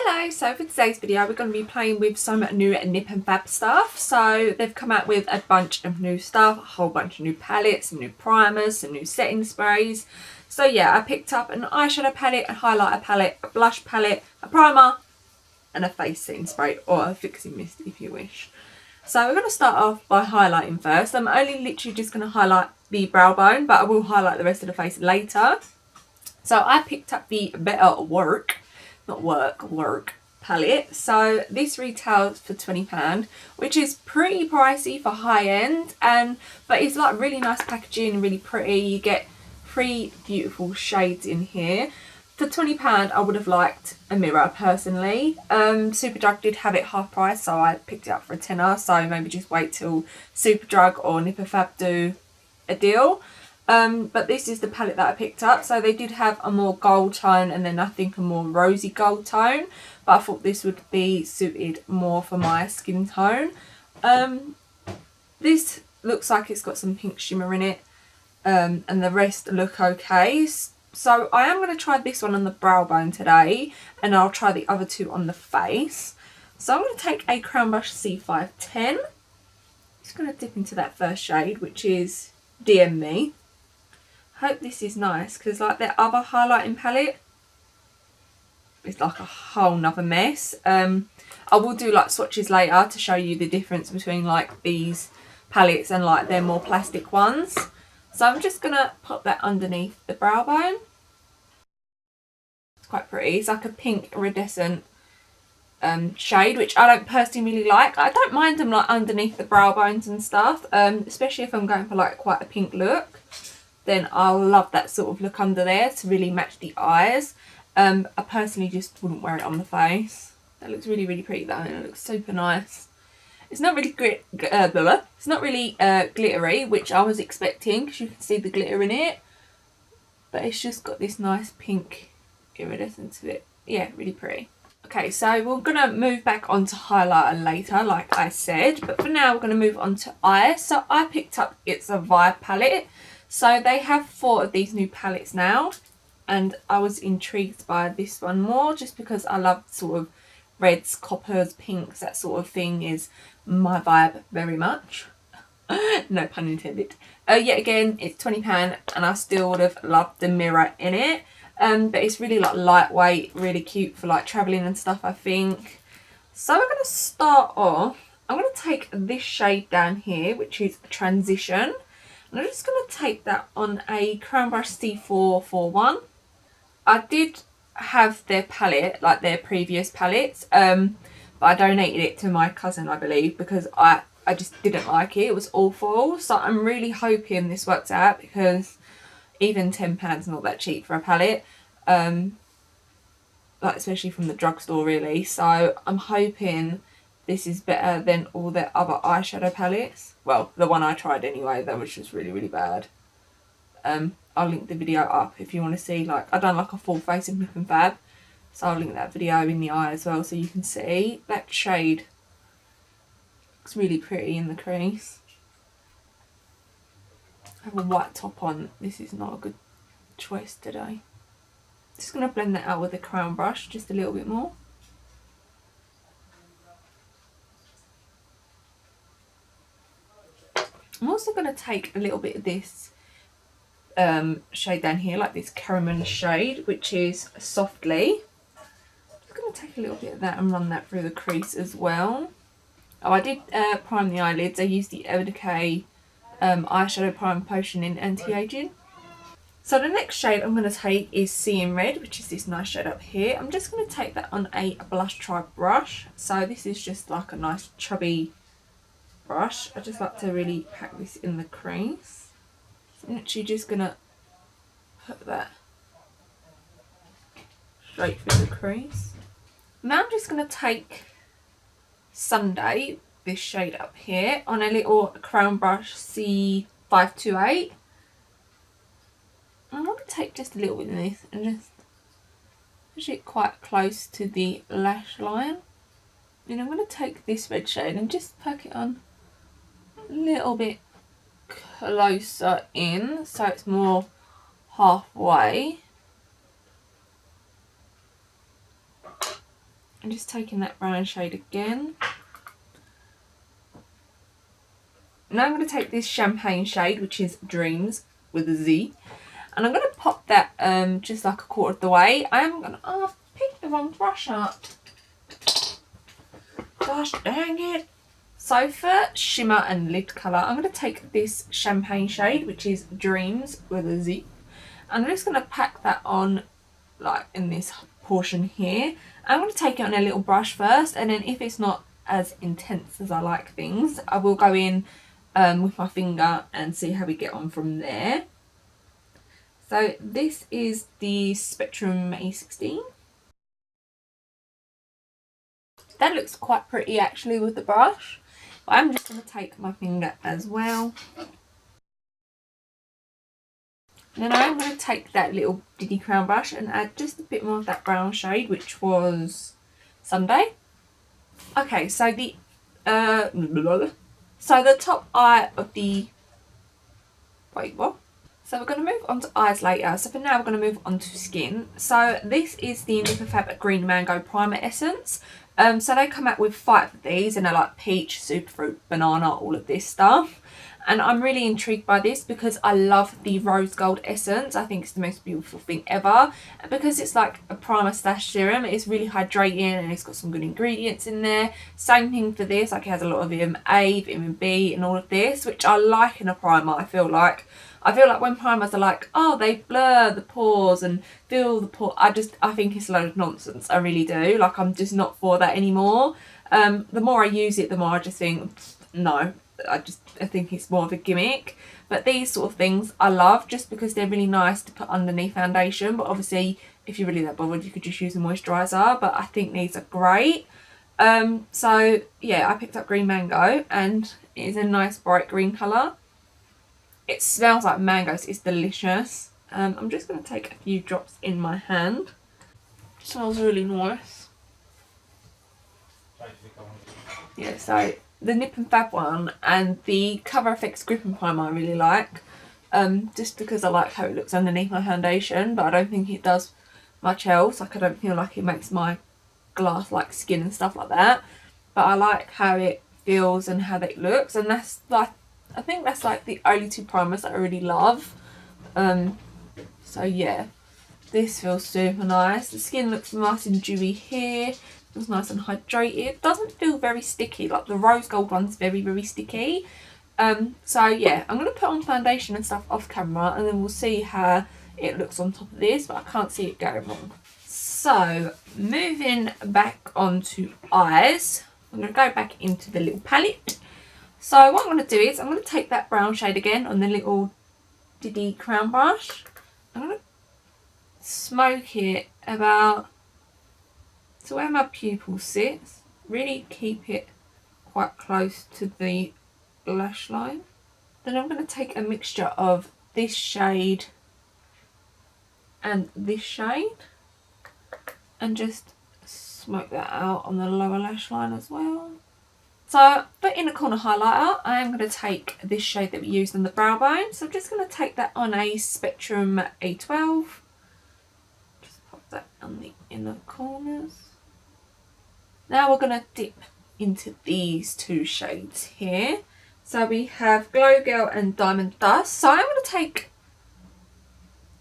Hello, so for today's video we're going to be playing with some new Nip and Fab stuff. So they've come out with a bunch of new stuff, a whole bunch of new palettes, some new primers, some new setting sprays. So yeah, I picked up an eyeshadow palette, a highlighter palette, a blush palette, a primer and a face setting spray, or a fixing mist if you wish. So we're going to start off by highlighting first. I'm only literally just going to highlight the brow bone, but I will highlight the rest of the face later. So I picked up the Better Work palette. So this retails for £20, which is pretty pricey for high end, but it's like really nice packaging, really pretty. You get 3 beautiful shades in here. For £20 I would have liked a mirror personally. Superdrug did have it half price, so I picked it up for a tenner, so maybe just wait till Superdrug or Nip and Fab do a deal. But this is the palette that I picked up. So they did have a more gold tone and then I think a more rosy gold tone, but I thought this would be suited more for my skin tone. This looks like it's got some pink shimmer in it, and the rest look okay. So I am going to try this one on the brow bone today, and I'll try the other two on the face. So I'm going to take a Crown Brush C510. Just going to dip into that first shade, which is DM Me. Hope this is nice, because like their other highlighting palette is like a whole nother mess. I will do like swatches later to show you the difference between like these palettes and like their more plastic ones. So I'm just gonna pop that underneath the brow bone. It's quite pretty. It's like a pink iridescent shade, which I don't personally really like. I don't mind them like underneath the brow bones and stuff, especially if I'm going for like quite a pink look. Then I'll love that sort of look under there to really match the eyes. I personally just wouldn't wear it on the face. That looks really, really pretty though, and it looks super nice. It's not really it's not really glittery, which I was expecting, because you can see the glitter in it. But it's just got this nice pink iridescence to it. Yeah, really pretty. Okay, so we're going to move back onto highlighter later, like I said. But for now, we're going to move on to eyes. So I picked up It's a Vibe palette. So they have 4 of these new palettes now, and I was intrigued by this one more just because I love sort of reds, coppers, pinks, that sort of thing is my vibe very much. No pun intended. Yet again, it's £20 and I still would have loved the mirror in it. But it's really like lightweight, really cute for like travelling and stuff, I think. So we're going to start off. I'm going to take this shade down here, which is Transition. And I'm just going to take that on a Crown Brush C441. I did have their palette, like their previous palettes, but I donated it to my cousin, I believe, because I just didn't like it. It was awful. So I'm really hoping this works out, because even £10 is not that cheap for a palette, like especially from the drugstore really. So I'm hoping this is better than all their other eyeshadow palettes. Well, the one I tried anyway, that was just really, really bad. I'll link the video up if you want to see, like, I've done like a full face of Nip and Fab. So I'll link that video in the eye as well, so you can see. That shade looks really pretty in the crease. I have a white top on. This is not a good choice today. Just going to blend that out with a Crown Brush just a little bit more. I'm also going to take a little bit of this shade down here, like this caramel shade, which is Softly. I'm just going to take a little bit of that and run that through the crease as well. Oh, I did prime the eyelids. I used the Decay eyeshadow prime potion in anti-aging. So the next shade I'm going to take is Seeing Red, which is this nice shade up here. I'm just going to take that on a blush tri brush. So this is just like a nice chubby brush. I just like to really pack this in the crease. So I'm actually just going to put that straight through the crease. Now I'm just going to take Sunday, this shade up here, on a little Crown Brush C528. I'm going to take just a little bit of this and just push it quite close to the lash line. Then I'm going to take this red shade and just pack it on a little bit closer in, so it's more halfway. I'm just taking that brown shade again. Now I'm going to take this champagne shade, which is Dreams with a Z, and I'm going to pop that just like a quarter of the way. I am going to, oh, I've picked the wrong brush up. Gosh dang it. So for shimmer and lid colour, I'm going to take this champagne shade, which is Dreams with a Z, and I'm just going to pack that on like in this portion here. I'm going to take it on a little brush first, and then if it's not as intense as I like things, I will go in with my finger and see how we get on from there. So this is the Spectrum A16. That looks quite pretty actually with the brush. But I'm just going to take my finger as well. And then I'm going to take that little Diddy Crown brush and add just a bit more of that brown shade, which was Sunday. Okay, so the top eye of the, wait, what? So we're going to move on to eyes later. So for now, we're going to move on to skin. So this is the FAB Green Mango Primer Essence. So they come out with 5 of these, and they're like peach, superfruit, banana, all of this stuff. And I'm really intrigued by this because I love the rose gold essence. I think it's the most beautiful thing ever. And because it's like a primer slash serum, it's really hydrating and it's got some good ingredients in there. Same thing for this, like it has a lot of vitamin A, vitamin B and all of this, which I like in a primer. I feel like when primers are like, oh, they blur the pores and fill the pore, I think it's a load of nonsense. I really do. Like, I'm just not for that anymore. The more I use it, the more I just think, no. I think it's more of a gimmick. But these sort of things I love just because they're really nice to put underneath foundation. But obviously, if you're really that bothered, you could just use a moisturiser. But I think these are great. So yeah, I picked up Green Mango and it is a nice bright green colour. It smells like mangoes. It's delicious. I'm just going to take a few drops in my hand. It smells really nice. Yeah, so the Nip and Fab one and the Cover FX Gripping Primer I really like. Just because I like how it looks underneath my foundation, but I don't think it does much else. Like, I don't feel like it makes my glass like skin and stuff like that. But I like how it feels and how it looks, and that's like, I think that's like the only 2 primers that I really love. So yeah, this feels super nice. The skin looks nice and dewy here. Feels nice and hydrated. Doesn't feel very sticky. Like the rose gold one's very, very sticky. So yeah, I'm going to put on foundation and stuff off camera, and then we'll see how it looks on top of this, but I can't see it going wrong. So moving back onto eyes, I'm going to go back into the little palette. So what I'm going to do is I'm going to take that brown shade again on the little Diddy Crown brush. I'm going to smoke it about to where my pupil sits. Really keep it quite close to the lash line. Then I'm going to take a mixture of this shade and this shade and just smoke that out on the lower lash line as well. So for inner corner highlighter, I am going to take this shade that we used on the brow bone. So I'm just going to take that on a Spectrum A12. Just pop that on the inner corners. Now we're going to dip into these 2 shades here. So we have Glow Girl and Diamond Dust. So I'm going to take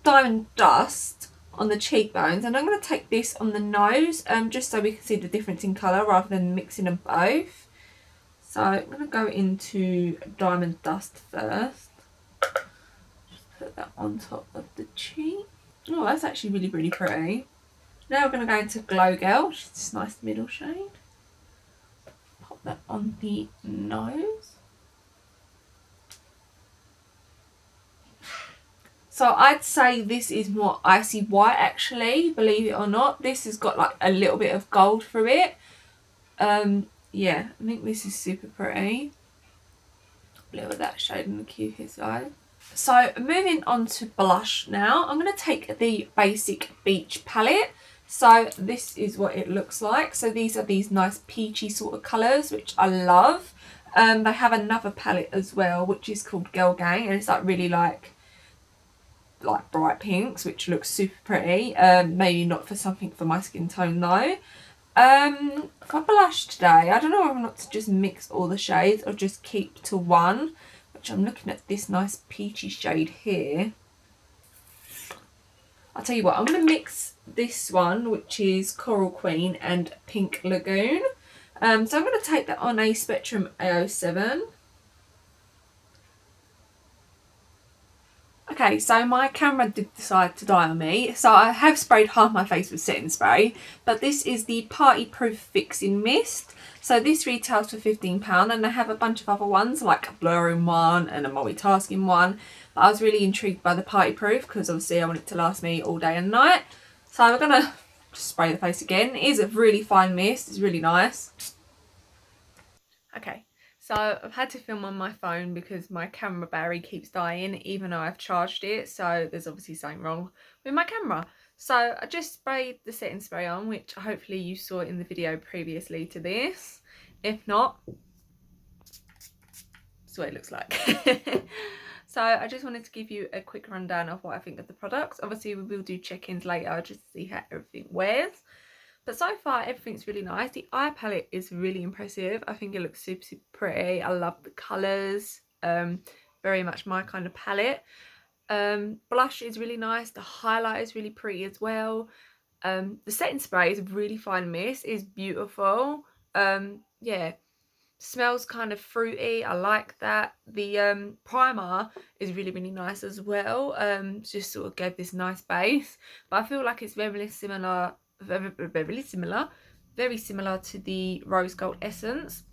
Diamond Dust on the cheekbones, and I'm going to take this on the nose, just so we can see the difference in colour rather than mixing them both. So I'm going to go into Diamond Dust first. Just put that on top of the cheek. Oh, that's actually really, really pretty. Now we're going to go into Glow Girl, which is this nice middle shade. Pop that on the nose. So I'd say this is more icy white actually, believe it or not. This has got like a little bit of gold through it. Yeah, I think this is super pretty. A little of that shade on the cupid side. So moving on to blush now. I'm going to take the Basic Beach palette. So this is what it looks like. So these are these nice peachy sort of colours, which I love. They have another palette as well, which is called Girl Gang, and it's like really like bright pinks, which looks super pretty. Maybe not for something for my skin tone though. For blush today, I don't know whether or not to just mix all the shades or just keep to one, which I'm looking at this nice peachy shade here. I'll tell you what, I'm going to mix this one, which is Coral Queen and Pink Lagoon. So I'm going to take that on a Spectrum A07. Okay, so my camera did decide to die on me, so I have sprayed half my face with setting spray, but this is the Party Proof Fixing Mist. So this retails for £15, and I have a bunch of other ones, like a blurring one and a multitasking one, but I was really intrigued by the Party Proof because obviously I want it to last me all day and night. So I'm going to just spray the face again. It is a really fine mist, it's really nice. Okay. So I've had to film on my phone because my camera battery keeps dying even though I've charged it. So there's obviously something wrong with my camera. So I just sprayed the setting spray on, which hopefully you saw in the video previously to this. If not, that's what it looks like. So I just wanted to give you a quick rundown of what I think of the products. Obviously we will do check-ins later just to see how everything wears. But so far, everything's really nice. The eye palette is really impressive. I think it looks super, super pretty. I love the colours. Very much my kind of palette. Blush is really nice. The highlight is really pretty as well. The setting spray is a really fine mist. It's beautiful. Yeah. Smells kind of fruity. I like that. The primer is really, really nice as well. Just sort of gave this nice base. But I feel like it's very similar to the Rose Gold Essence.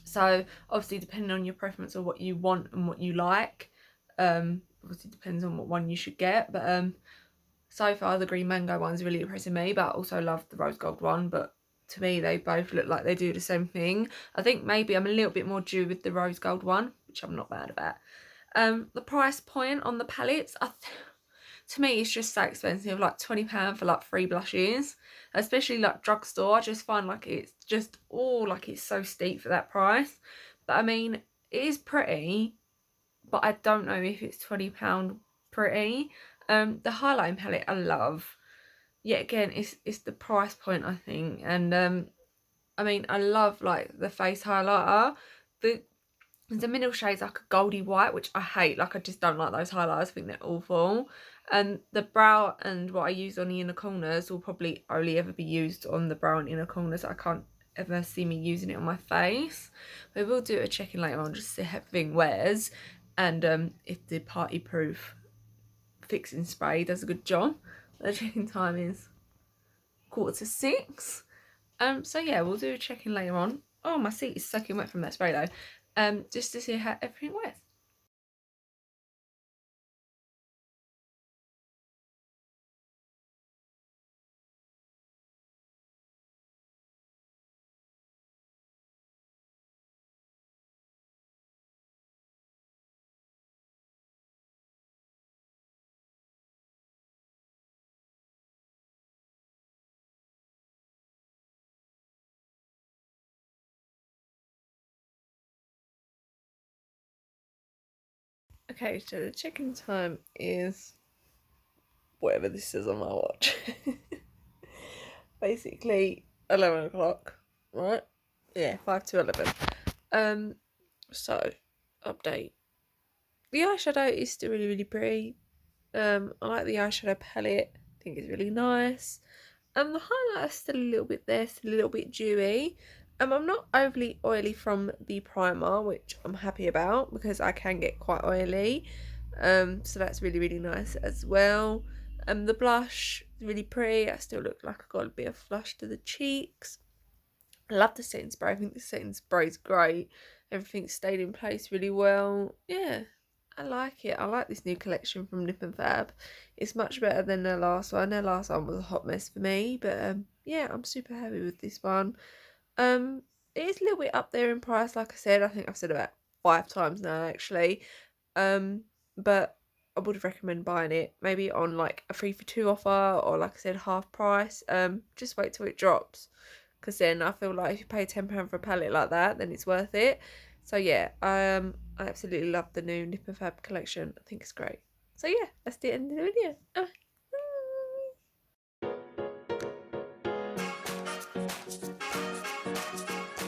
So obviously depending on your preference or what you want and what you like, obviously depends on what one you should get. But so far the Green Mango one's really impressing me, but I also love the Rose Gold one. But to me they both look like they do the same thing. I think maybe I'm a little bit more due with the Rose Gold one, which I'm not bad about. The price point on the palettes, to me it's just so expensive, like £20 for like 3 blushes, especially like drugstore. I just find like it's just like it's so steep for that price. But I mean, it is pretty, but I don't know if it's £20 pretty. The highlighting palette I love. Yet again, it's the price point, I think. And I mean, I love like the face highlighter. The middle shade's like a goldy white, which I hate. Like, I just don't like those highlighters. I think they're awful. And the brow and what I use on the inner corners will probably only ever be used on the brow and inner corners. I can't ever see me using it on my face. We will do a check-in later on just to see how everything wears. And if the Party Proof Fixing Spray does a good job. The check-in time is 5:45. So yeah, we'll do a check-in later on. Oh, my seat is soaking wet from that spray though. Just to see how everything wears. Okay, so the check-in time is whatever this says on my watch. Basically 11 o'clock, right? Yeah, 5 to 11. So update. The eyeshadow is still really, really pretty. I like the eyeshadow palette. I think it's really nice. The highlighter's still a little bit there, still a little bit dewy. I'm not overly oily from the primer, which I'm happy about because I can get quite oily. So that's really, really nice as well. The blush is really pretty. I still look like I've got a bit of flush to the cheeks. I love the setting spray. I think the setting spray is great. Everything stayed in place really well. Yeah, I like it. I like this new collection from Nip and Fab. It's much better than their last one. Their last one was a hot mess for me. But yeah, I'm super happy with this one. It is a little bit up there in price, like I said. I think I've said about 5 times now, actually. But I would recommend buying it maybe on like a 3 for 2 offer, or like I said, half price. Just wait till it drops, because then I feel like if you pay £10 for a palette like that, then it's worth it. So yeah, I absolutely love the new Nip and Fab collection. I think it's great. So yeah, that's the end of the video.